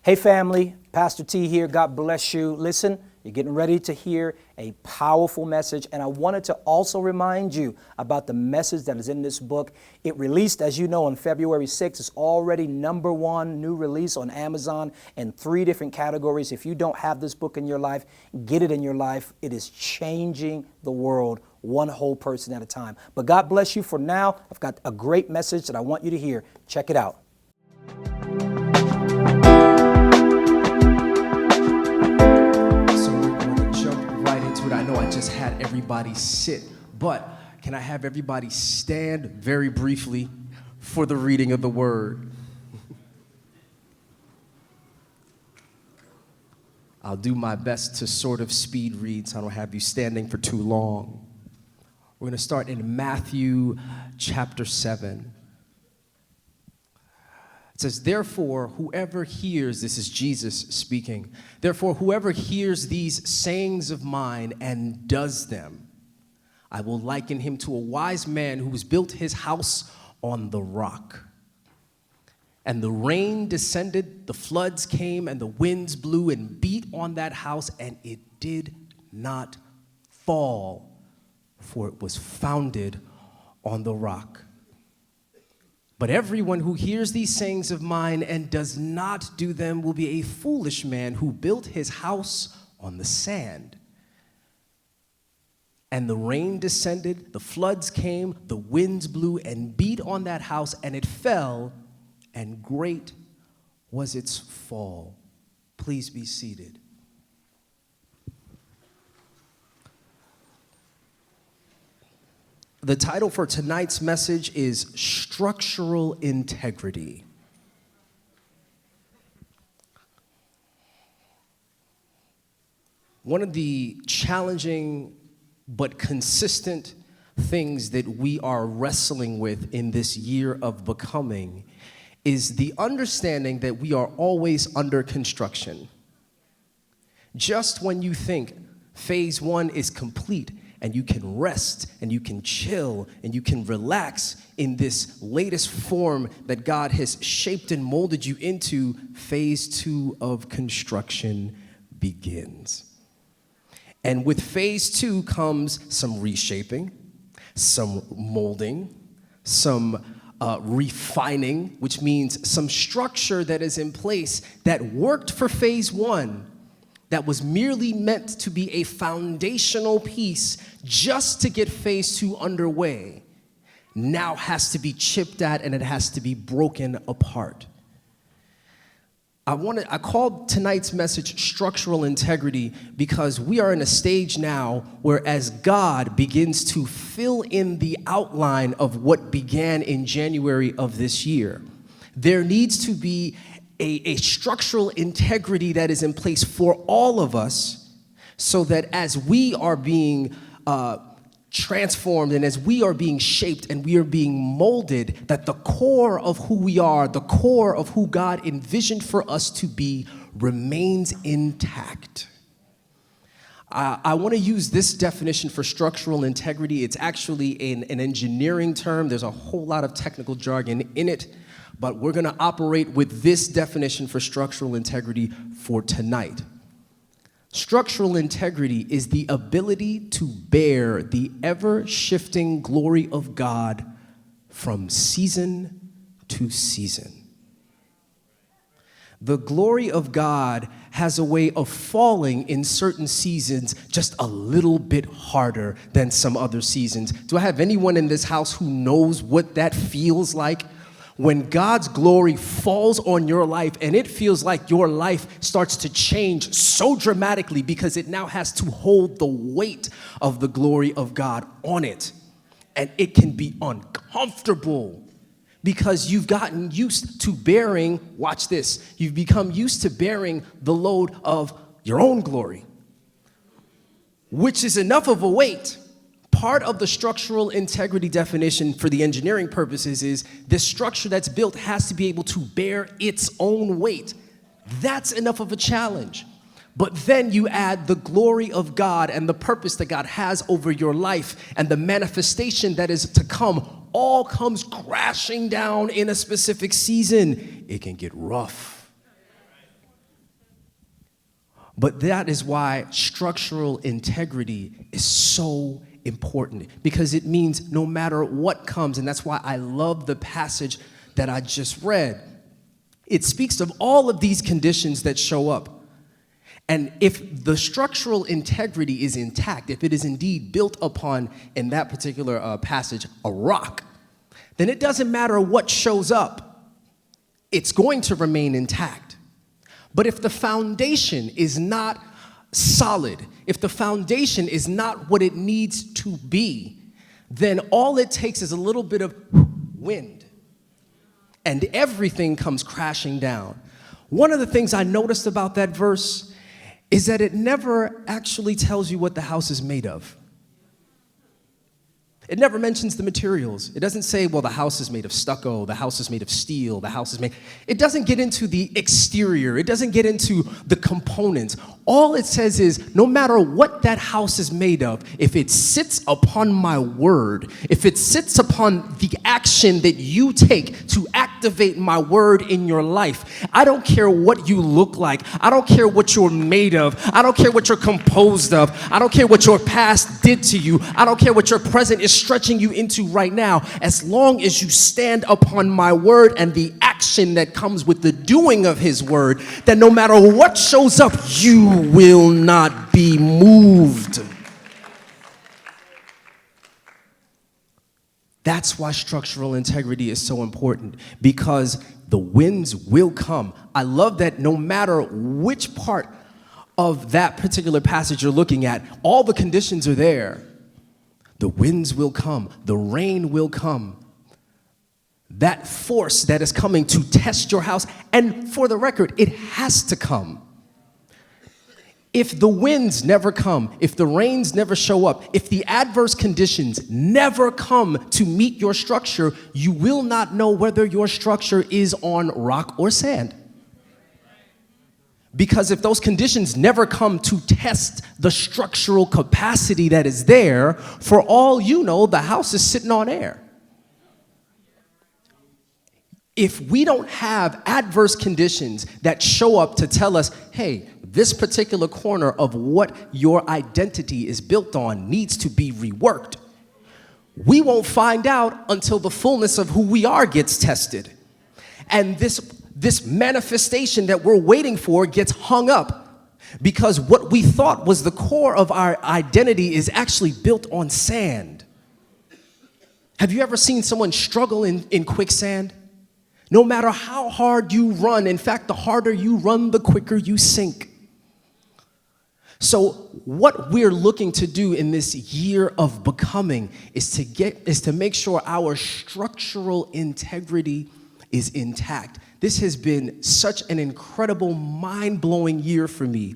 Hey family, Pastor T here. God bless you. Listen, you're getting ready to hear a powerful message, and I wanted to also remind you about the message that is in this book. It released, as you know, on February 6th. It's already #1 new release on Amazon in 3 different categories. If you don't have this book in your life, get it in your life. It is changing the world one whole person at a time. But God bless you for now. I've got a great message that I want you to hear. Check it out. I know I just had everybody sit, but can I have everybody stand very briefly for the reading of the word? I'll do my best to sort of speed read so I don't have you standing for too long. We're going to start in Matthew chapter 7. It says, therefore, whoever hears, this is Jesus speaking, therefore, whoever hears these sayings of mine and does them, I will liken him to a wise man who has built his house on the rock. And the rain descended, the floods came, and the winds blew and beat on that house, and it did not fall, for it was founded on the rock. But everyone who hears these sayings of mine and does not do them will be a foolish man who built his house on the sand. And the rain descended, the floods came, the winds blew and beat on that house, and it fell, and great was its fall. Please be seated. The title for tonight's message is Structural Integrity. One of the challenging but consistent things that we are wrestling with in this year of becoming is the understanding that we are always under construction. Just when you think phase 1 is complete, and you can rest, and you can chill, and you can relax in this latest form that God has shaped and molded you into, phase 2 of construction begins. And with phase 2 comes some reshaping, some molding, some refining, which means some structure that is in place that worked for phase 1, that was merely meant to be a foundational piece just to get phase 2 underway, now has to be chipped at and it has to be broken apart. I called tonight's message Structural Integrity because we are in a stage now where as God begins to fill in the outline of what began in January of this year, there needs to be a structural integrity that is in place for all of us so that as we are being transformed and as we are being shaped and we are being molded, that the core of who we are, the core of who God envisioned for us to be remains intact. I want to use this definition for structural integrity. It's actually an engineering term. There's a whole lot of technical jargon in it. But we're going to operate with this definition for structural integrity for tonight. Structural integrity is the ability to bear the ever-shifting glory of God from season to season. The glory of God has a way of falling in certain seasons just a little bit harder than some other seasons. Do I have anyone in this house who knows what that feels like? When God's glory falls on your life and it feels like your life starts to change so dramatically because it now has to hold the weight of the glory of God on it. And it can be uncomfortable because you've gotten used to bearing, watch this, you've become used to bearing the load of your own glory, which is enough of a weight. Part of the structural integrity definition for the engineering purposes is this structure that's built has to be able to bear its own weight. That's enough of a challenge. But then you add the glory of God and the purpose that God has over your life and the manifestation that is to come all comes crashing down in a specific season. It can get rough. But that is why structural integrity is so important, because it means no matter what comes, and that's why I love the passage that I just read. It speaks of all of these conditions that show up. And if the structural integrity is intact, if it is indeed built upon, in that particular passage, a rock, then it doesn't matter what shows up. It's going to remain intact. But if the foundation is not solid, if the foundation is not what it needs to be, then all it takes is a little bit of wind, and everything comes crashing down. One of the things I noticed about that verse is that it never actually tells you what the house is made of. It never mentions the materials. It doesn't say, well, the house is made of stucco, the house is made of steel, the house is made... It doesn't get into the exterior. It doesn't get into the components. All it says is, no matter what that house is made of, if it sits upon my word, if it sits upon the action that you take to activate my word in your life, I don't care what you look like. I don't care what you're made of. I don't care what you're composed of. I don't care what your past did to you. I don't care what your present is stretching you into right now. As long as you stand upon my word and the action that comes with the doing of his word, then no matter what shows up, you will not be moved. That's why structural integrity is so important, because the winds will come. I love that no matter which part of that particular passage you're looking at, all the conditions are there. The winds will come. The rain will come. That force that is coming to test your house, and for the record, it has to come. If the winds never come, if the rains never show up, if the adverse conditions never come to meet your structure, you will not know whether your structure is on rock or sand. Because if those conditions never come to test the structural capacity that is there, for all you know, the house is sitting on air. If we don't have adverse conditions that show up to tell us, hey, this particular corner of what your identity is built on needs to be reworked, we won't find out until the fullness of who we are gets tested. And this manifestation that we're waiting for gets hung up because what we thought was the core of our identity is actually built on sand. Have you ever seen someone struggle in quicksand? No matter how hard you run, in fact, the harder you run, the quicker you sink. So what we're looking to do in this year of becoming is to make sure our structural integrity is intact. This has been such an incredible, mind-blowing year for me,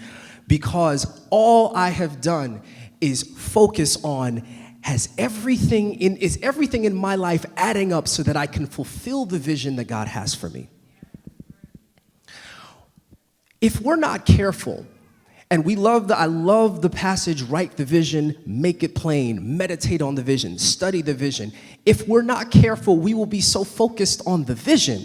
because all I have done is focus on, is everything in my life adding up so that I can fulfill the vision that God has for me? If we're not careful, and I love the passage, write the vision, make it plain, meditate on the vision, study the vision. If we're not careful, we will be so focused on the vision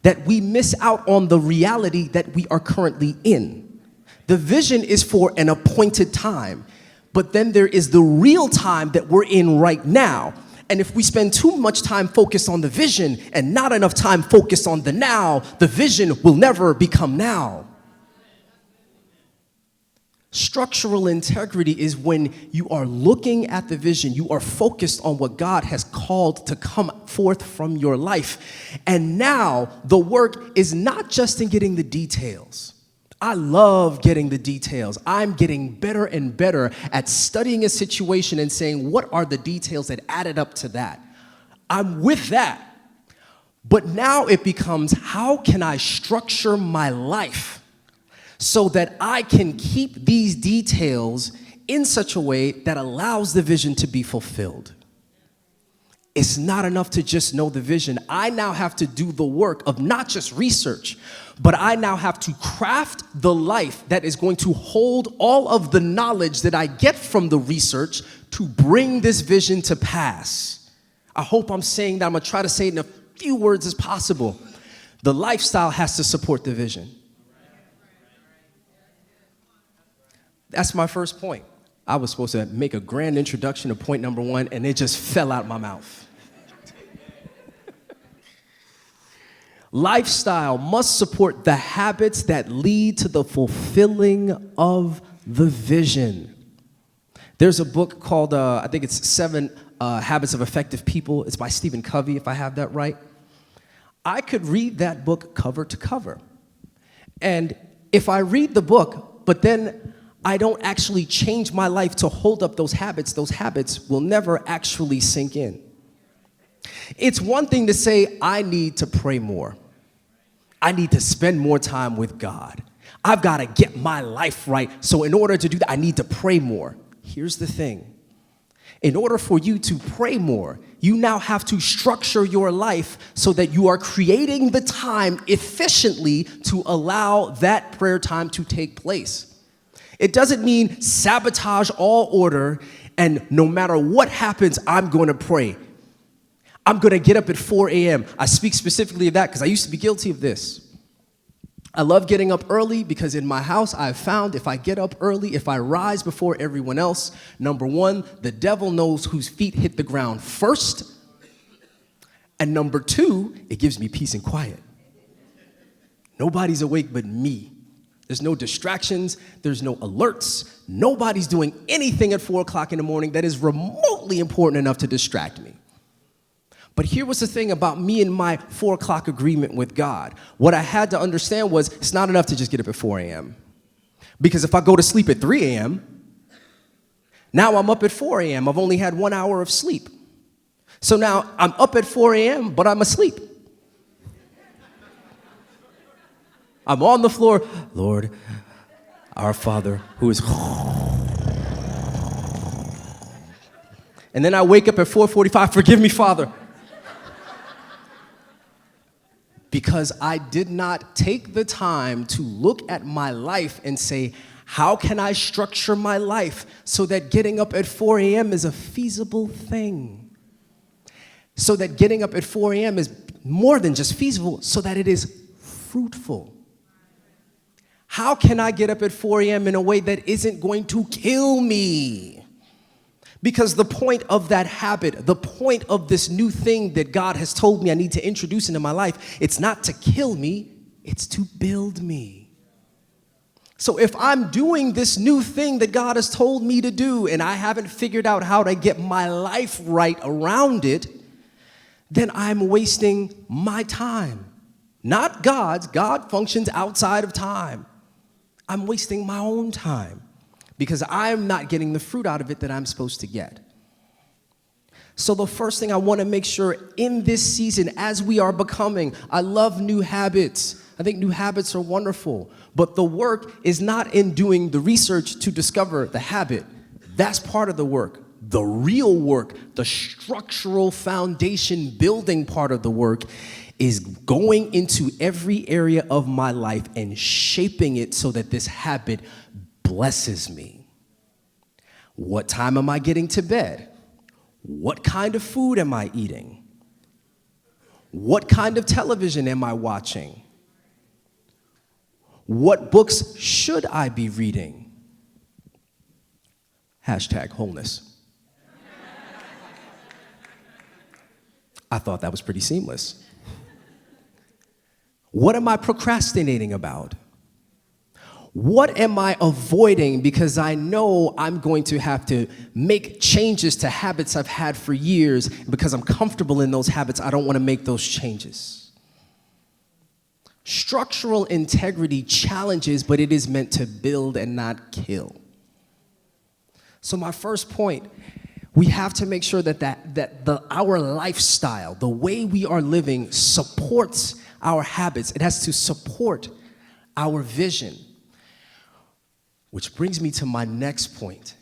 that we miss out on the reality that we are currently in. The vision is for an appointed time, but then there is the real time that we're in right now. And if we spend too much time focused on the vision and not enough time focused on the now, the vision will never become now. Structural integrity is when you are looking at the vision, you are focused on what God has called to come forth from your life. And now the work is not just in getting the details. I love getting the details. I'm getting better and better at studying a situation and saying, what are the details that added up to that? I'm with that. But now it becomes, how can I structure my life so that I can keep these details in such a way that allows the vision to be fulfilled? It's not enough to just know the vision. I now have to do the work of not just research, but I now have to craft the life that is going to hold all of the knowledge that I get from the research to bring this vision to pass. I hope I'm saying that. I'm going to try to say it in a few words as possible. The lifestyle has to support the vision. That's my first point. I was supposed to make a grand introduction to point number 1, and it just fell out my mouth. Lifestyle must support the habits that lead to the fulfilling of the vision. There's a book called, I think it's 7 Habits of Effective People. It's by Stephen Covey, if I have that right. I could read that book cover to cover. And if I read the book, but then I don't actually change my life to hold up those habits will never actually sink in. It's one thing to say, I need to pray more. I need to spend more time with God. I've got to get my life right. So in order to do that, I need to pray more. Here's the thing. In order for you to pray more, you now have to structure your life so that you are creating the time efficiently to allow that prayer time to take place. It doesn't mean sabotage all order and no matter what happens, I'm going to pray. I'm going to get up at 4 a.m. I speak specifically of that because I used to be guilty of this. I love getting up early because in my house, I've found if I get up early, if I rise before everyone else, number 1, the devil knows whose feet hit the ground first. And number 2, it gives me peace and quiet. Nobody's awake but me. There's no distractions. There's no alerts. Nobody's doing anything at 4 o'clock in the morning that is remotely important enough to distract me. But here was the thing about me and my 4 o'clock agreement with God. What I had to understand was it's not enough to just get up at 4 a.m. Because if I go to sleep at 3 a.m., now I'm up at 4 a.m. I've only had 1 hour of sleep. So now I'm up at 4 a.m., but I'm asleep. I'm on the floor, Lord, our Father, who is... And then I wake up at 4:45, forgive me, Father. Because I did not take the time to look at my life and say, how can I structure my life so that getting up at 4 a.m. is a feasible thing? So that getting up at 4 a.m. is more than just feasible, so that it is fruitful. How can I get up at 4 a.m. in a way that isn't going to kill me? Because the point of that habit, the point of this new thing that God has told me I need to introduce into my life, it's not to kill me, it's to build me. So if I'm doing this new thing that God has told me to do and I haven't figured out how to get my life right around it, then I'm wasting my time. Not God's. God functions outside of time. I'm wasting my own time, because I'm not getting the fruit out of it that I'm supposed to get. So the first thing I want to make sure in this season, as we are becoming, I love new habits. I think new habits are wonderful. But the work is not in doing the research to discover the habit. That's part of the work. The real work, the structural foundation building part of the work, is going into every area of my life and shaping it so that this habit blesses me. What time am I getting to bed? What kind of food am I eating? What kind of television am I watching? What books should I be reading? #Wholeness. I thought that was pretty seamless. What am I procrastinating about? What am I avoiding because I know I'm going to have to make changes to habits I've had for years? Because I'm comfortable in those habits, I don't want to make those changes. Structural integrity challenges, but it is meant to build and not kill. So my first point, we have to make sure that our lifestyle, the way we are living, supports our habits. It has to support our vision. Which brings me to my next point.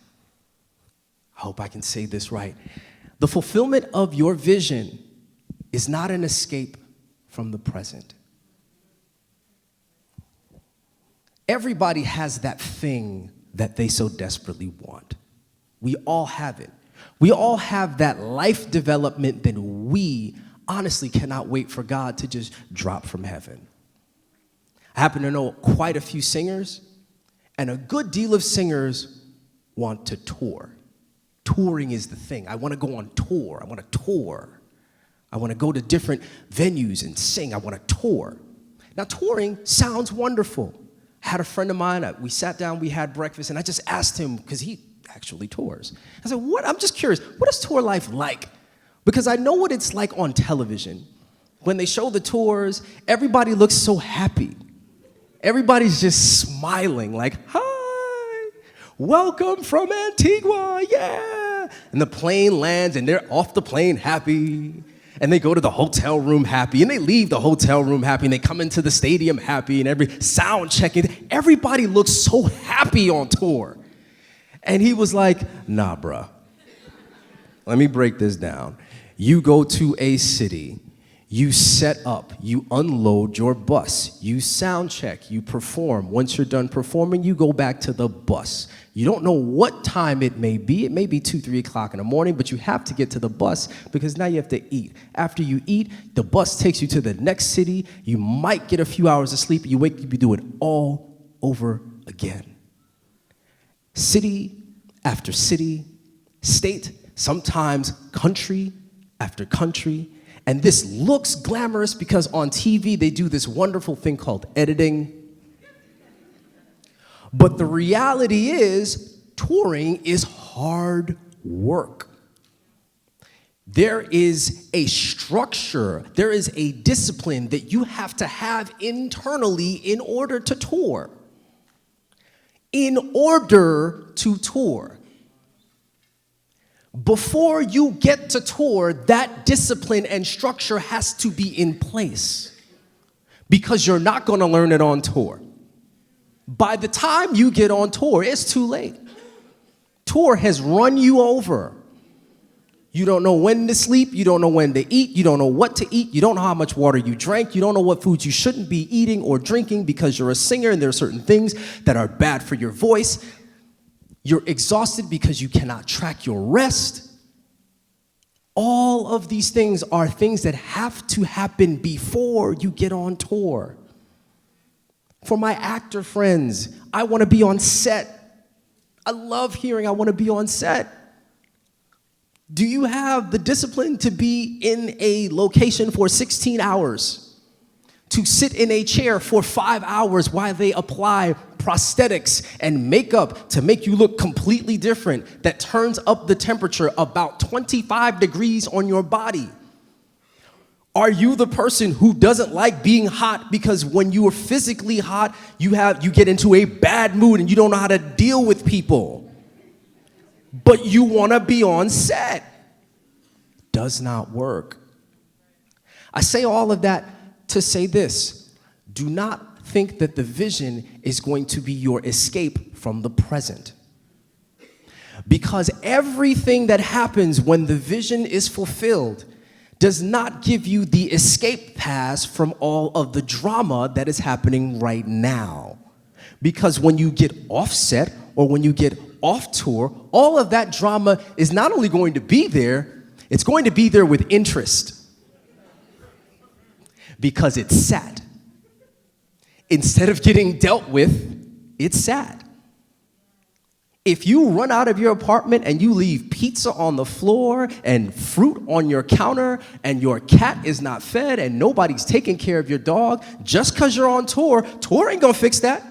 I hope I can say this right. The fulfillment of your vision is not an escape from the present. Everybody has that thing that they so desperately want. We all have it. We all have that life development that we honestly cannot wait for God to just drop from heaven. I happen to know quite a few singers, And a good deal of singers want to tour. Touring is the thing. I want to go on tour. I want to tour. I want to go to different venues and sing. I want to tour. Now, touring sounds wonderful. I had a friend of mine, we sat down, we had breakfast, and I just asked him, because he actually tours. I said, I'm just curious, what is tour life like? Because I know what it's like on television. When they show the tours, everybody looks so happy. Everybody's just smiling, like, hi, welcome from Antigua, yeah. And the plane lands, and they're off the plane happy. And they go to the hotel room happy, and they leave the hotel room happy, and they come into the stadium happy, and every sound checking. Everybody looks so happy on tour. And he was like, nah, bruh. Let me break this down. You go to a city, you set up, you unload your bus, you sound check, you perform. Once you're done performing, you go back to the bus. You don't know what time it may be. It may be 2, 3 o'clock in the morning, but you have to get to the bus because now you have to eat. After you eat, the bus takes you to the next city. You might get a few hours of sleep. You wake up, you do it all over again. City after city, state, sometimes country after country. And this looks glamorous because on TV they do this wonderful thing called editing. But the reality is, touring is hard work. There is a structure, there is a discipline that you have to have internally in order to tour. In order to tour. Before you get to tour, that discipline and structure has to be in place because you're not going to learn it on tour. By the time you get on tour, it's too late. Tour has run you over. You don't know when to sleep. You don't know when to eat. You don't know what to eat. You don't know how much water you drank. You don't know what foods you shouldn't be eating or drinking because you're a singer and there are certain things that are bad for your voice. You're exhausted because you cannot track your rest. All of these things are things that have to happen before you get on tour. For my actor friends, I want to be on set. I love hearing I want to be on set. Do you have the discipline to be in a location for 16 hours? To sit in a chair for 5 hours while they apply prosthetics and makeup to make you look completely different that turns up the temperature about 25 degrees on your body? Are you the person who doesn't like being hot because when you are physically hot, you get into a bad mood and you don't know how to deal with people? But you want to be on set. Does not work. I say all of that to say this. Do not think that the vision is going to be your escape from the present. Because everything that happens when the vision is fulfilled does not give you the escape pass from all of the drama that is happening right now. Because when you get off set or when you get off tour, all of that drama is not only going to be there, it's going to be there with interest. Because it's sad. Instead of getting dealt with, it's sad. If you run out of your apartment and you leave pizza on the floor and fruit on your counter and your cat is not fed and nobody's taking care of your dog, just because you're on tour, tour ain't gonna fix that.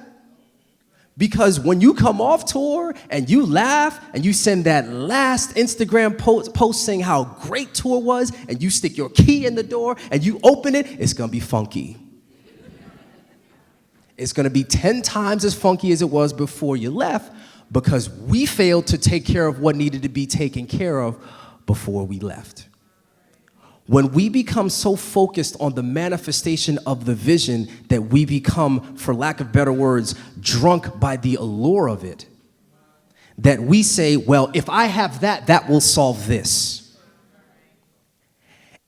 Because when you come off tour and you laugh and you send that last Instagram post saying how great tour was and you stick your key in the door and you open it, it's gonna be funky. It's gonna be 10 times as funky as it was before you left, because we failed to take care of what needed to be taken care of before we left. When we become so focused on the manifestation of the vision that we become, for lack of better words, drunk by the allure of it, that we say, well, if I have that, that will solve this.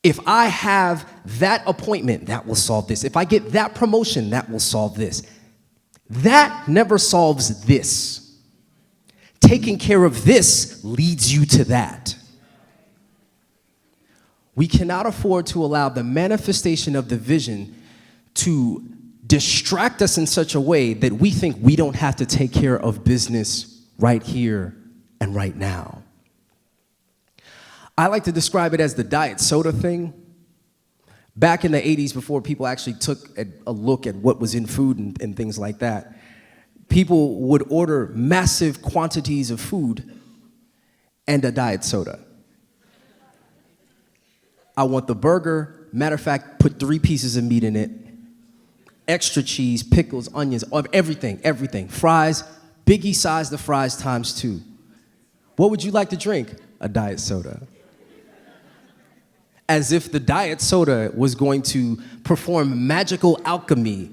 If I have that appointment, that will solve this. If I get that promotion, that will solve this. That never solves this. Taking care of this leads you to that. We cannot afford to allow the manifestation of the vision to distract us in such a way that we think we don't have to take care of business right here and right now. I like to describe it as the diet soda thing. Back in the 80s, before people actually took a look at what was in food and things like that, people would order massive quantities of food and a diet soda. I want the burger. Matter of fact, put 3 pieces of meat in it. Extra cheese, pickles, onions, everything. Fries, biggie size the fries times 2. What would you like to drink? A diet soda. As if the diet soda was going to perform magical alchemy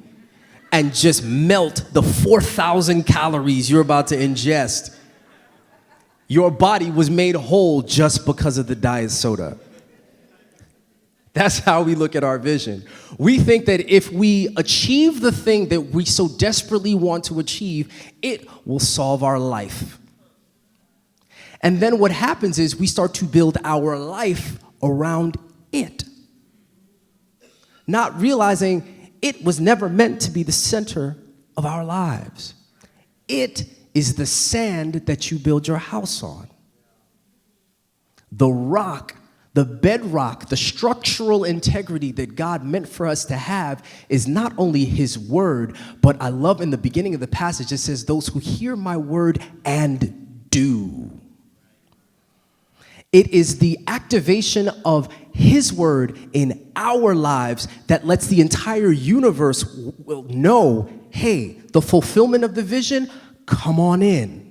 and just melt the 4,000 calories you're about to ingest. Your body was made whole just because of the diet soda. That's how we look at our vision. We think that if we achieve the thing that we so desperately want to achieve, it will solve our life. And then what happens is we start to build our life around it, not realizing it was never meant to be the center of our lives. It is the sand that you build your house on. The rock, the bedrock, the structural integrity that God meant for us to have is not only His word, but I love in the beginning of the passage, it says, those who hear my word and do. It is the activation of His word in our lives that lets the entire universe will know, hey, the fulfillment of the vision, come on in.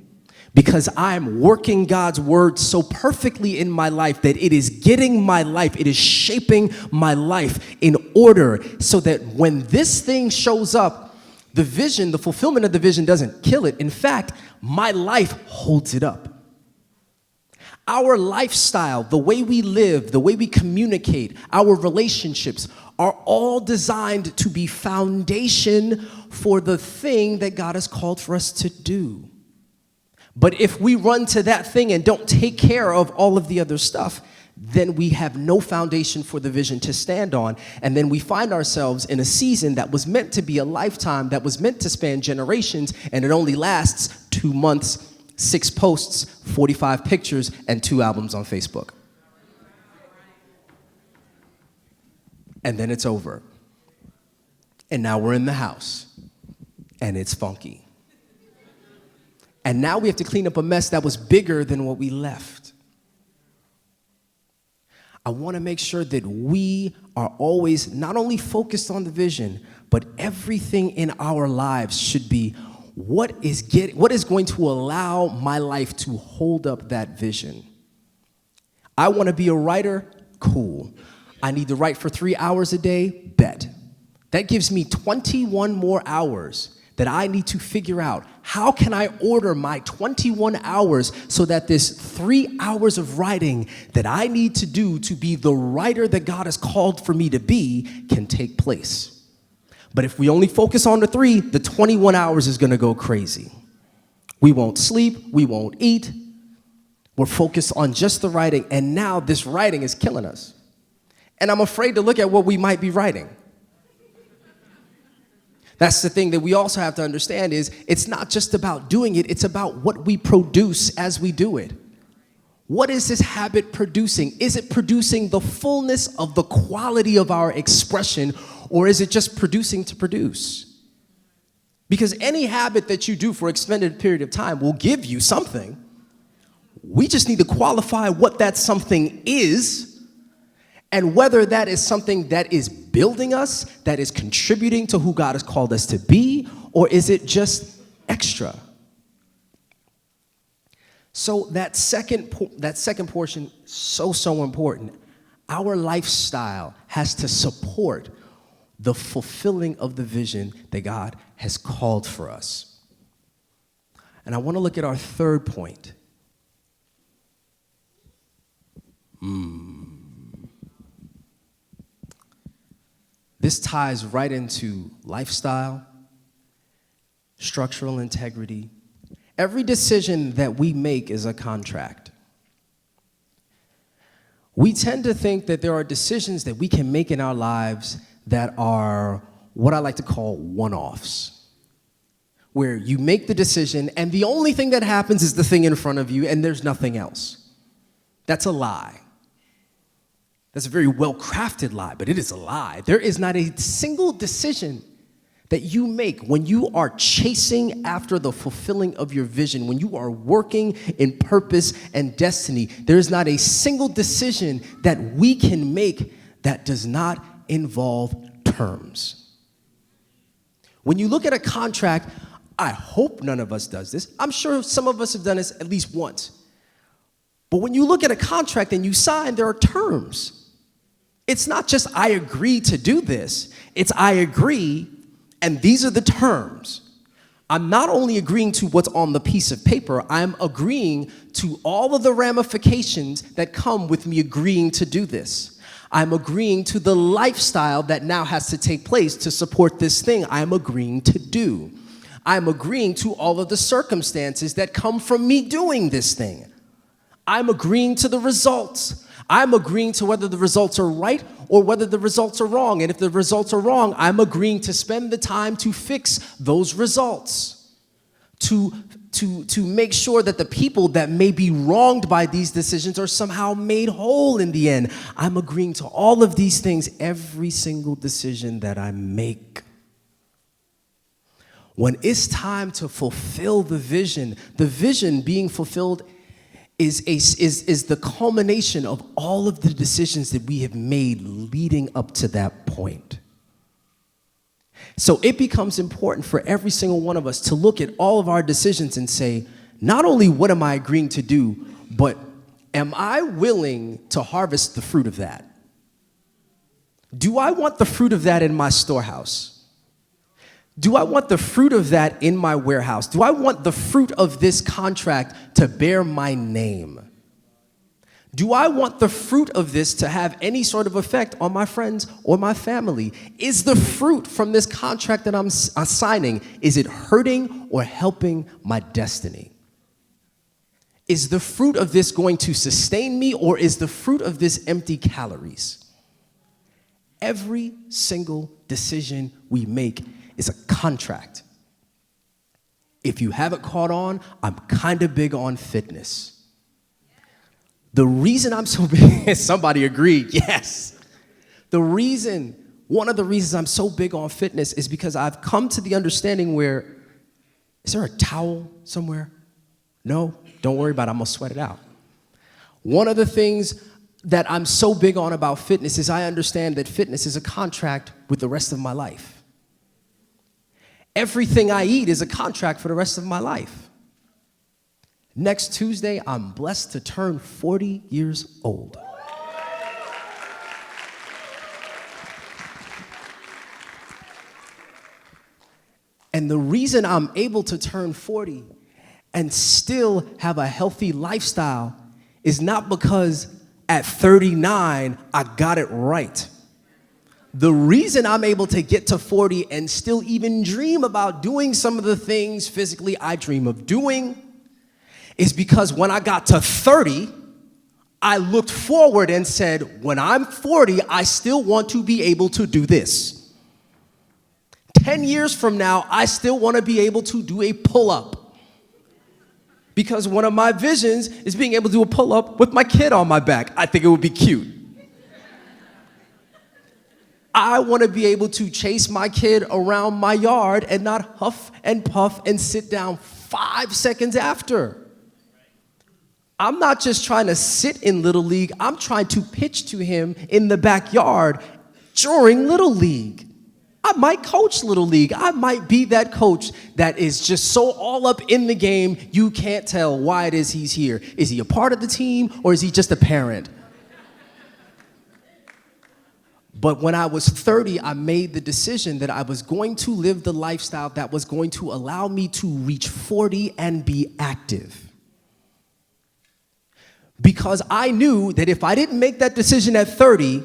Because I'm working God's word so perfectly in my life that it is getting my life, it is shaping my life in order so that when this thing shows up, the vision, the fulfillment of the vision doesn't kill it. In fact, my life holds it up. Our lifestyle, the way we live, the way we communicate, our relationships are all designed to be foundation for the thing that God has called for us to do. But if we run to that thing and don't take care of all of the other stuff, then we have no foundation for the vision to stand on. And then we find ourselves in a season that was meant to be a lifetime, that was meant to span generations, and it only lasts 2 months, 6 posts, 45 pictures, and 2 albums on Facebook. And then it's over. And now we're in the house, and it's funky. And now we have to clean up a mess that was bigger than what we left. I want to make sure that we are always not only focused on the vision, but everything in our lives should be what is going to allow my life to hold up that vision. I want to be a writer? Cool. I need to write for 3 hours a day? Bet. That gives me 21 more hours that I need to figure out how can I order my 21 hours so that this 3 hours of writing that I need to do to be the writer that God has called for me to be can take place. But if we only focus on the 3, the 21 hours is gonna go crazy. We won't sleep, we won't eat. We're focused on just the writing, and now this writing is killing us. And I'm afraid to look at what we might be writing. That's the thing that we also have to understand is it's not just about doing it, it's about what we produce as we do it. What is this habit producing? Is it producing the fullness of the quality of our expression, or is it just producing to produce? Because any habit that you do for an extended period of time will give you something. We just need to qualify what that something is, and whether that is something that is building us, that is contributing to who God has called us to be, or is it just extra? So that second portion, so important. Our lifestyle has to support the fulfilling of the vision that God has called for us. And I want to look at our third point. This ties right into lifestyle, structural integrity. Every decision that we make is a contract. We tend to think that there are decisions that we can make in our lives that are what I like to call one-offs, where you make the decision and the only thing that happens is the thing in front of you and there's nothing else. That's a lie. That's a very well-crafted lie, but it is a lie. There is not a single decision that you make when you are chasing after the fulfilling of your vision, when you are working in purpose and destiny. There is not a single decision that we can make that does not involve terms. When you look at a contract, I hope none of us does this. I'm sure some of us have done this at least once. But when you look at a contract and you sign, there are terms. It's not just I agree to do this. It's I agree, and these are the terms. I'm not only agreeing to what's on the piece of paper, I'm agreeing to all of the ramifications that come with me agreeing to do this. I'm agreeing to the lifestyle that now has to take place to support this thing I'm agreeing to do. I'm agreeing to all of the circumstances that come from me doing this thing. I'm agreeing to the results. I'm agreeing to whether the results are right or whether the results are wrong. And if the results are wrong, I'm agreeing to spend the time to fix those results, to make sure that the people that may be wronged by these decisions are somehow made whole in the end. I'm agreeing to all of these things every single decision that I make. When it's time to fulfill the vision being fulfilled is the culmination of all of the decisions that we have made leading up to that point. So it becomes important for every single one of us to look at all of our decisions and say, not only what am I agreeing to do, but am I willing to harvest the fruit of that? Do I want the fruit of that in my storehouse? Do I want the fruit of that in my warehouse? Do I want the fruit of this contract to bear my name? Do I want the fruit of this to have any sort of effect on my friends or my family? Is the fruit from this contract that I'm signing, is it hurting or helping my destiny? Is the fruit of this going to sustain me, or is the fruit of this empty calories? Every single decision we make is a contract. If you haven't caught on, I'm kind of big on fitness. The reason I'm so big, somebody agreed, yes. One of the reasons I'm so big on fitness is because I've come to the understanding where, is there a towel somewhere? No? Don't worry about it, I'm gonna sweat it out. One of the things that I'm so big on about fitness is I understand that fitness is a contract with the rest of my life. Everything I eat is a contract for the rest of my life. Next Tuesday, I'm blessed to turn 40 years old. And the reason I'm able to turn 40 and still have a healthy lifestyle is not because at 39, I got it right. The reason I'm able to get to 40 and still even dream about doing some of the things physically I dream of doing is because when I got to 30, I looked forward and said, when I'm 40, I still want to be able to do this. 10 years from now, I still want to be able to do a pull-up. Because one of my visions is being able to do a pull-up with my kid on my back. I think it would be cute. I want to be able to chase my kid around my yard and not huff and puff and sit down 5 seconds after. I'm not just trying to sit in Little League. I'm trying to pitch to him in the backyard during Little League. I might coach Little League. I might be that coach that is just so all up in the game, you can't tell why it is he's here. Is he a part of the team or is he just a parent? But when I was 30, I made the decision that I was going to live the lifestyle that was going to allow me to reach 40 and be active. Because I knew that if I didn't make that decision at 30,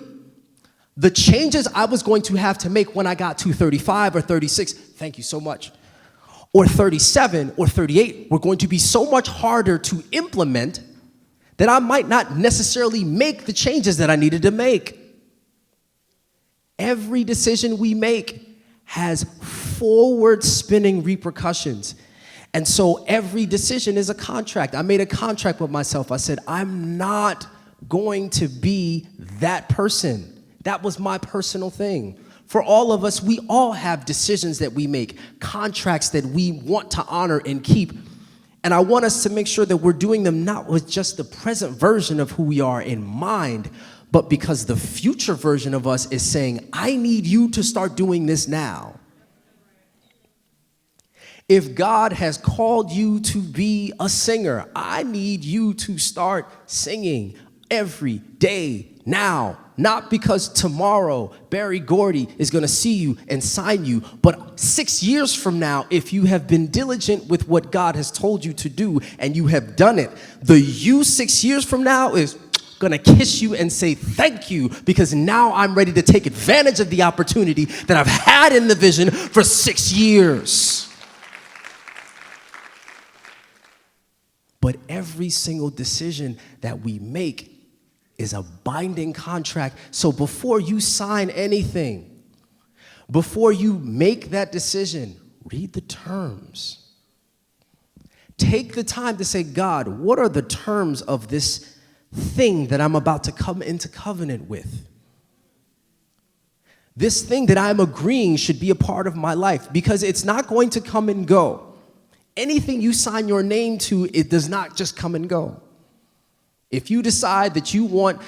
the changes I was going to have to make when I got to 35 or 36, thank you so much, or 37 or 38 were going to be so much harder to implement that I might not necessarily make the changes that I needed to make. Every decision we make has forward spinning repercussions. And so every decision is a contract. I made a contract with myself. I said, I'm not going to be that person. That was my personal thing. For all of us, we all have decisions that we make, contracts that we want to honor and keep. And I want us to make sure that we're doing them not with just the present version of who we are in mind, but because the future version of us is saying, I need you to start doing this now. If God has called you to be a singer, I need you to start singing every day now. Not because tomorrow Barry Gordy is going to see you and sign you, but 6 years from now, if you have been diligent with what God has told you to do and you have done it, the you 6 years from now is going to kiss you and say thank you, because now I'm ready to take advantage of the opportunity that I've had in the vision for 6 years. But every single decision that we make is a binding contract. So before you sign anything, before you make that decision, read the terms. Take the time to say, God, what are the terms of this thing that I'm about to come into covenant with? This thing that I'm agreeing should be a part of my life, because it's not going to come and go. Anything you sign your name to, it does not just come and go. If you decide that you want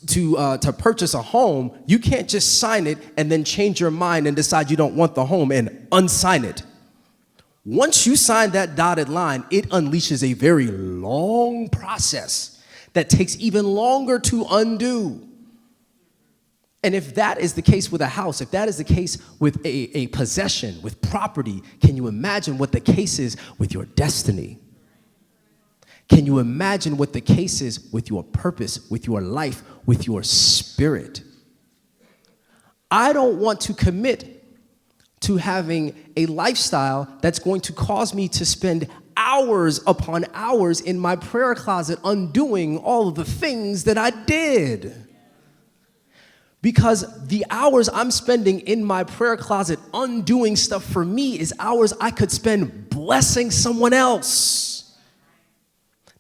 to purchase a home, you can't just sign it and then change your mind and decide you don't want the home and unsign it. Once you sign that dotted line, it unleashes a very long process that takes even longer to undo. And if that is the case with a house, if that is the case with a possession, with property, can you imagine what the case is with your destiny? Can you imagine what the case is with your purpose, with your life, with your spirit? I don't want to commit to having a lifestyle that's going to cause me to spend hours upon hours in my prayer closet undoing all of the things that I did. Because the hours I'm spending in my prayer closet undoing stuff for me is hours I could spend blessing someone else.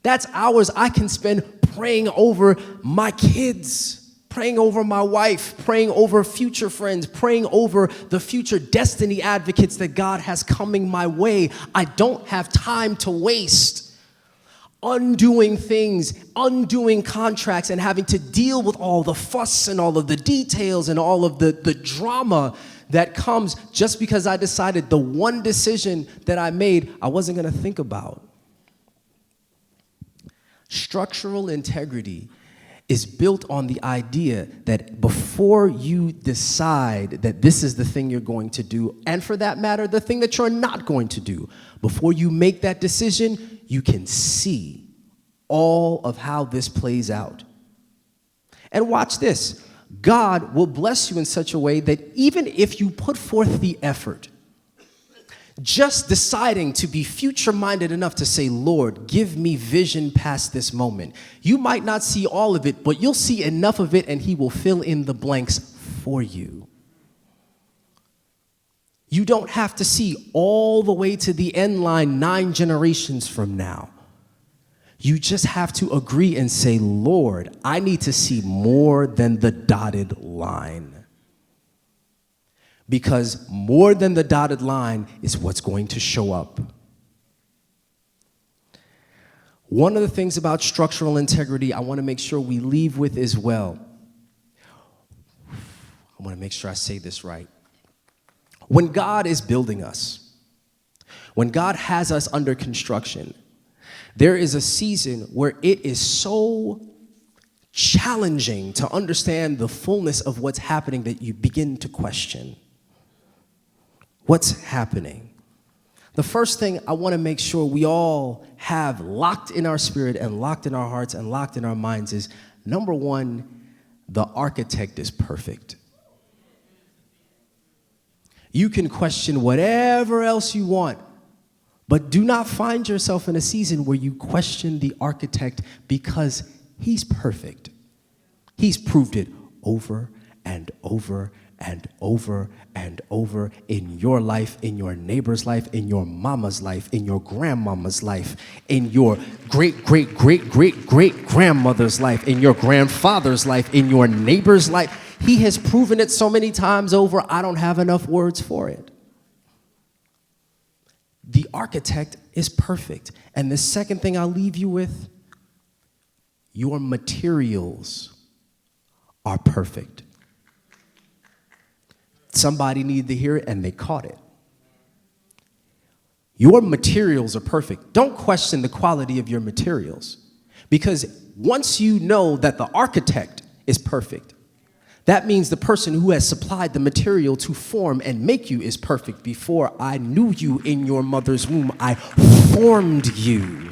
That's hours I can spend praying over my kids, praying over my wife, praying over future friends, praying over the future destiny advocates that God has coming my way. I don't have time to waste undoing things, undoing contracts, and having to deal with all the fuss and all of the details and all of the drama that comes just because I decided the one decision that I made I wasn't going to think about. Structural integrity is built on the idea that before you decide that this is the thing you're going to do, and for that matter, the thing that you're not going to do, before you make that decision, you can see all of how this plays out. And watch this. God will bless you in such a way that even if you put forth the effort, just deciding to be future-minded enough to say, Lord, give me vision past this moment. You might not see all of it, but you'll see enough of it and he will fill in the blanks for you. You don't have to see all the way to the end line 9 generations from now. You just have to agree and say, Lord, I need to see more than the dotted line. Because more than the dotted line is what's going to show up. One of the things about structural integrity I want to make sure we leave with as well. I want to make sure I say this right. When God is building us, when God has us under construction, there is a season where it is so challenging to understand the fullness of what's happening that you begin to question. What's happening? The first thing I want to make sure we all have locked in our spirit and locked in our hearts and locked in our minds is, number one, the architect is perfect. You can question whatever else you want, but do not find yourself in a season where you question the architect, because he's perfect. He's proved it over and over and over and over in your life, in your neighbor's life, in your mama's life, in your grandmama's life, in your great-great-great-great-great-grandmother's life, in your grandfather's life, in your neighbor's life. He has proven it so many times over, I don't have enough words for it. The architect is perfect. And the second thing I'll leave you with, your materials are perfect. Somebody needed to hear it and they caught it. Your materials are perfect. Don't question the quality of your materials, because once you know that the architect is perfect, that means the person who has supplied the material to form and make you is perfect. Before I knew you in your mother's womb, I formed you.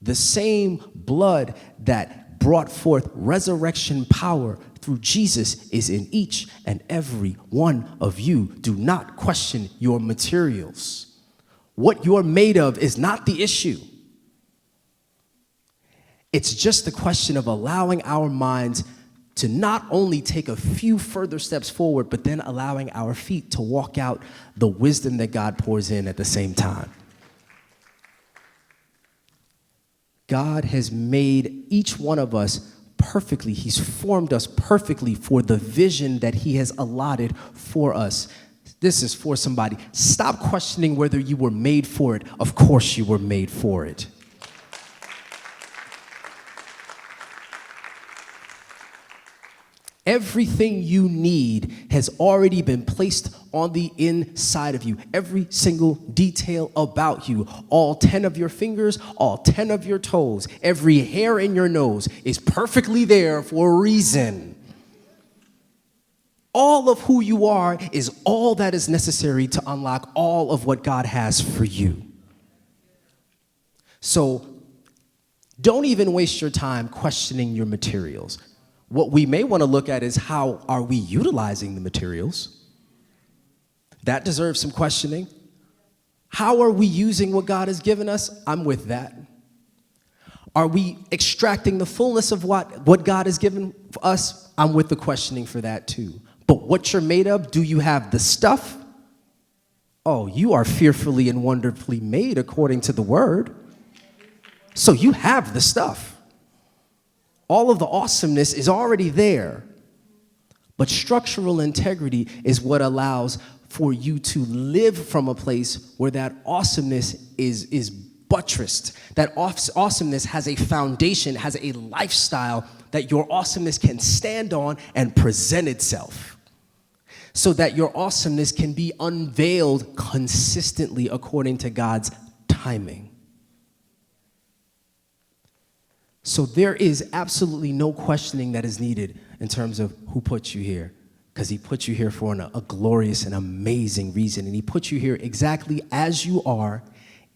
The same blood that brought forth resurrection power through Jesus is in each and every one of you. Do not question your materials. What you're made of is not the issue. It's just the question of allowing our minds to not only take a few further steps forward, but then allowing our feet to walk out the wisdom that God pours in at the same time. God has made each one of us perfectly. He's formed us perfectly for the vision that he has allotted for us. This is for somebody. Stop questioning whether you were made for it. Of course you were made for it. Everything you need has already been placed on the inside of you. Every single detail about you, all 10 of your fingers, all 10 of your toes, every hair in your nose is perfectly there for a reason. All of who you are is all that is necessary to unlock all of what God has for you. So don't even waste your time questioning your materials. What we may want to look at is, how are we utilizing the materials? That deserves some questioning. How are we using what God has given us? I'm with that. Are we extracting the fullness of what God has given us? I'm with the questioning for that too. But what you're made of, do you have the stuff? Oh, you are fearfully and wonderfully made according to the word. So you have the stuff. All of the awesomeness is already there. But structural integrity is what allows for you to live from a place where that awesomeness is buttressed. That awesomeness has a foundation, has a lifestyle that your awesomeness can stand on and present itself, so that your awesomeness can be unveiled consistently according to God's timing. So there is absolutely no questioning that is needed in terms of who put you here, because he put you here for a glorious and amazing reason. And he put you here exactly as you are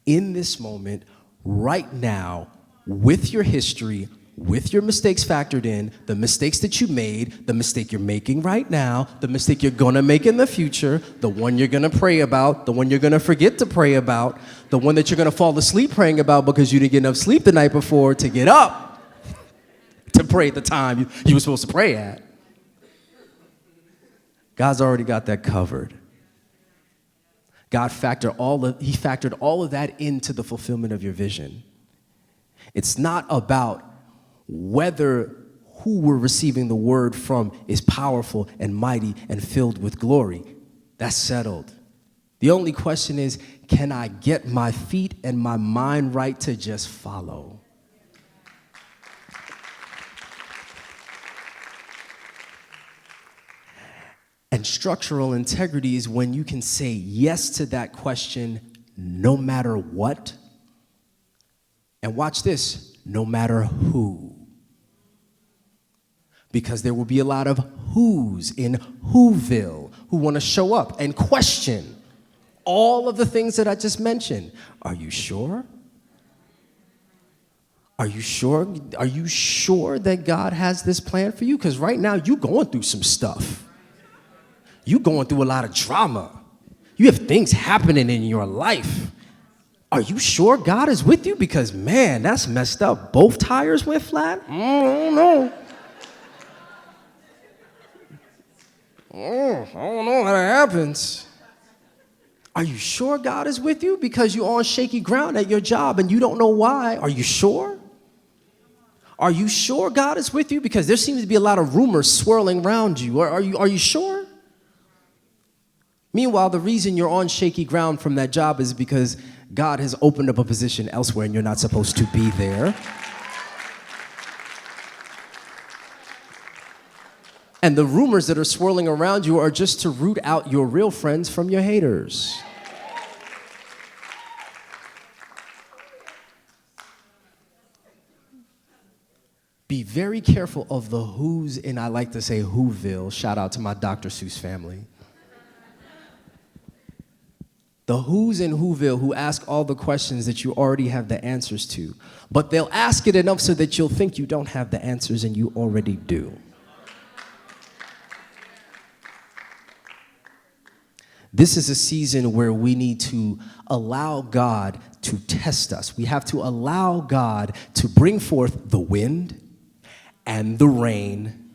in this moment, right now, with your history, with your mistakes factored in, the mistakes that you made, the mistake you're making right now, the mistake you're going to make in the future, the one you're going to pray about, the one you're going to forget to pray about, the one that you're going to fall asleep praying about because you didn't get enough sleep the night before to get up to pray at the time you were supposed to pray at. God's already got that covered. He factored all of that into the fulfillment of your vision. It's not about whether who we're receiving the word from is powerful and mighty and filled with glory. That's settled. The only question is, can I get my feet and my mind right to just follow? And structural integrity is when you can say yes to that question no matter what. And watch this, no matter who. Because there will be a lot of who's in Whoville who want to show up and question all of the things that I just mentioned. Are you sure? Are you sure? Are you sure that God has this plan for you? Because right now you're going through some stuff. You're going through a lot of drama. You have things happening in your life. Are you sure God is with you? Because, man, that's messed up. Both tires went flat? I don't know. I don't know how that happens. Are you sure God is with you? Because you're on shaky ground at your job and you don't know why. Are you sure? Are you sure God is with you? Because there seems to be a lot of rumors swirling around you. Are you sure? Meanwhile, the reason you're on shaky ground from that job is because God has opened up a position elsewhere and you're not supposed to be there. And the rumors that are swirling around you are just to root out your real friends from your haters. Be very careful of the who's, and I like to say Whoville. Shout out to my Dr. Seuss family. The who's in Whoville who ask all the questions that you already have the answers to, but they'll ask it enough so that you'll think you don't have the answers and you already do. This is a season where we need to allow God to test us. We have to allow God to bring forth the wind and the rain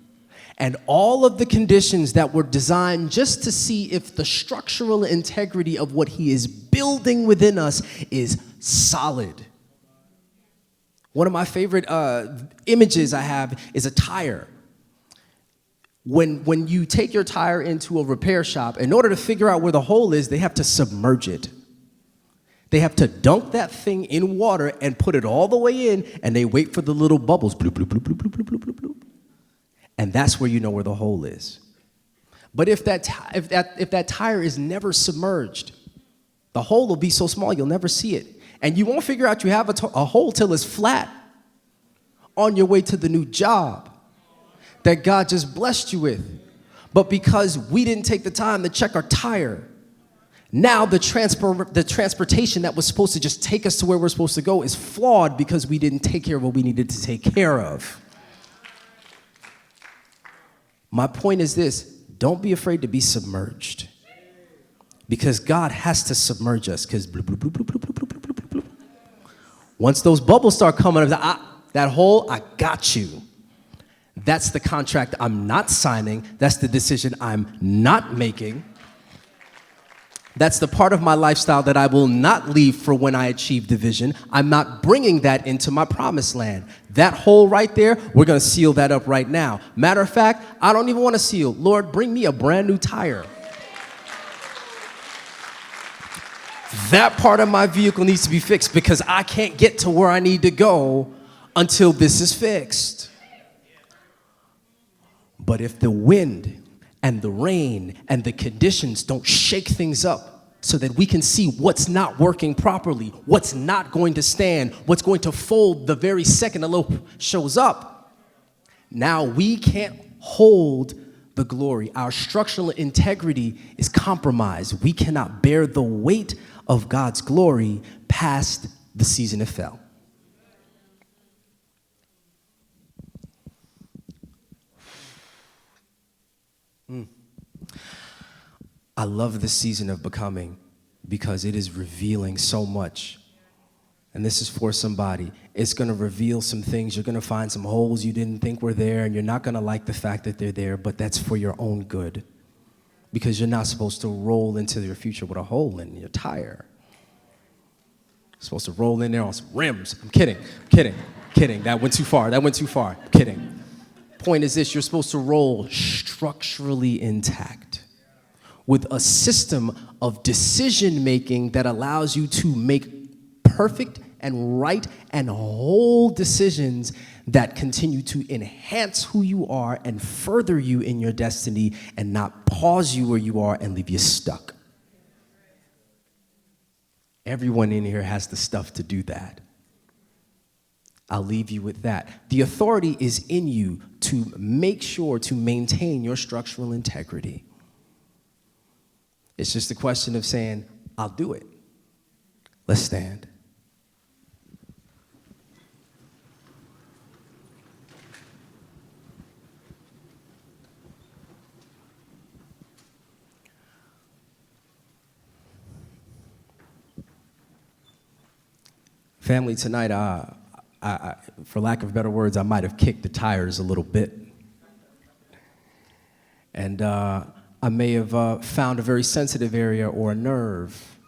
and all of the conditions that were designed just to see if the structural integrity of what he is building within us is solid. One of my favorite images I have is a tire. When you take your tire into a repair shop, in order to figure out where the hole is, they have to submerge it. They have to dunk that thing in water and put it all the way in, and they wait for the little bubbles. Bloop, bloop, bloop, bloop, bloop, bloop, bloop, bloop. And that's where you know where the hole is. But if that tire is never submerged, the hole will be so small you'll never see it. And you won't figure out you have a hole till it's flat on your way to the new job that God just blessed you with. But because we didn't take the time to check our tire, now the transportation that was supposed to just take us to where we're supposed to go is flawed because we didn't take care of what we needed to take care of. My point is this: don't be afraid to be submerged, because God has to submerge us. Because once those bubbles start coming up, that hole, I got you. That's the contract I'm not signing. That's the decision I'm not making. That's the part of my lifestyle that I will not leave for when I achieve the vision. I'm not bringing that into my promised land. That hole right there, we're going to seal that up right now. Matter of fact, I don't even want to seal. Lord, bring me a brand new tire. That part of my vehicle needs to be fixed because I can't get to where I need to go until this is fixed. But if the wind and the rain and the conditions don't shake things up so that we can see what's not working properly, what's not going to stand, what's going to fold the very second a loaf shows up, now we can't hold the glory. Our structural integrity is compromised. We cannot bear the weight of God's glory past the season it fell. I love this season of becoming because it is revealing so much. And this is for somebody. It's going to reveal some things. You're going to find some holes you didn't think were there, and you're not going to like the fact that they're there, but that's for your own good. Because you're not supposed to roll into your future with a hole in your tire. You're supposed to roll in there on some rims. I'm kidding. That went too far. I'm kidding. Point is this: you're supposed to roll structurally intact with a system of decision making that allows you to make perfect and right and whole decisions that continue to enhance who you are and further you in your destiny and not pause you where you are and leave you stuck. Everyone in here has the stuff to do that. I'll leave you with that. The authority is in you to make sure to maintain your structural integrity. It's just a question of saying, I'll do it. Let's stand. Family, tonight, I, for lack of better words, I might have kicked the tires a little bit. And I may have found a very sensitive area or a nerve.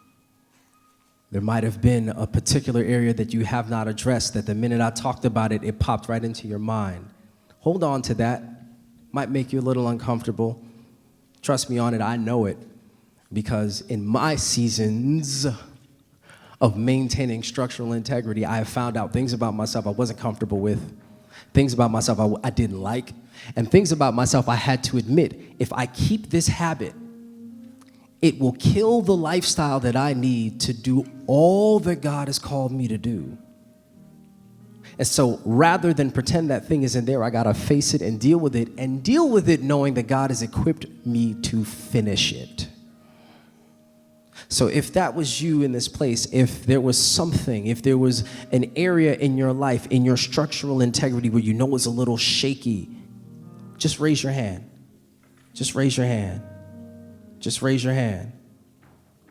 There might have been a particular area that you have not addressed that the minute I talked about it, it popped right into your mind. Hold on to that. Might make you a little uncomfortable. Trust me on it, I know it. Because in my seasons of maintaining structural integrity, I have found out things about myself I wasn't comfortable with, things about myself I didn't like, and things about myself I had to admit, if I keep this habit, it will kill the lifestyle that I need to do all that God has called me to do. And so rather than pretend that thing isn't there, I gotta face it and deal with it knowing that God has equipped me to finish it. So if that was you in this place, if there was something, if there was an area in your life, in your structural integrity where you know it's a little shaky, just raise your hand. Just raise your hand. Just raise your hand.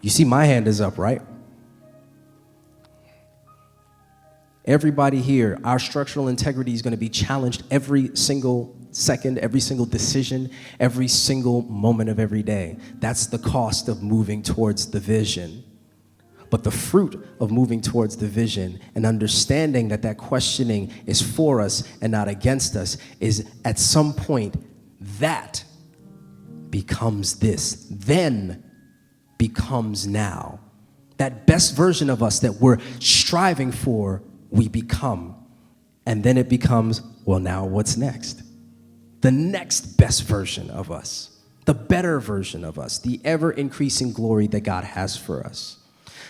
You see my hand is up, right? Everybody here, our structural integrity is going to be challenged every single second, every single decision, every single moment of every day. That's the cost of moving towards the vision. But the fruit of moving towards the vision and understanding that that questioning is for us and not against us is at some point that becomes this, then becomes now. That best version of us that we're striving for, we become. And then it becomes, well, now what's next? The next best version of us, the better version of us, the ever-increasing glory that God has for us.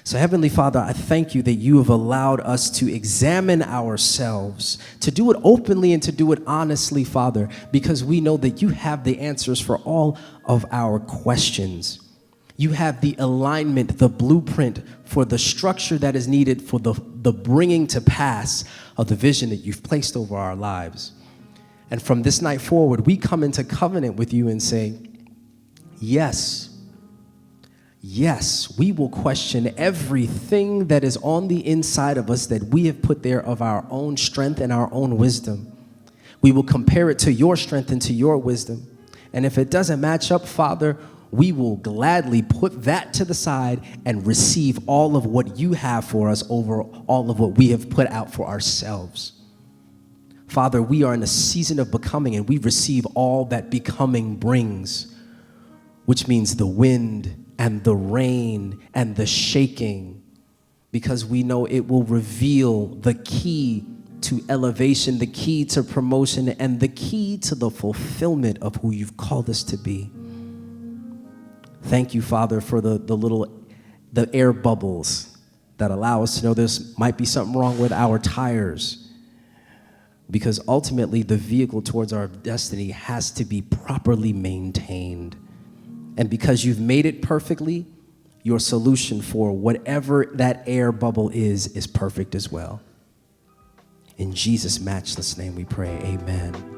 So Heavenly Father, I thank you that you have allowed us to examine ourselves, to do it openly and to do it honestly, Father, because we know that you have the answers for all of our questions. You have the alignment, the blueprint for the structure that is needed for the bringing to pass of the vision that you've placed over our lives. And from this night forward, we come into covenant with you and say, yes, we will question everything that is on the inside of us that we have put there of our own strength and our own wisdom. We will compare it to your strength and to your wisdom. And if it doesn't match up, Father, we will gladly put that to the side and receive all of what you have for us over all of what we have put out for ourselves. Father, we are in a season of becoming, and we receive all that becoming brings, which means the wind and the rain and the shaking, because we know it will reveal the key to elevation, the key to promotion, and the key to the fulfillment of who you've called us to be. Thank you, Father, for the air bubbles that allow us to know there might be something wrong with our tires, because ultimately the vehicle towards our destiny has to be properly maintained. And because you've made it perfectly, your solution for whatever that air bubble is perfect as well. In Jesus' matchless name we pray, amen.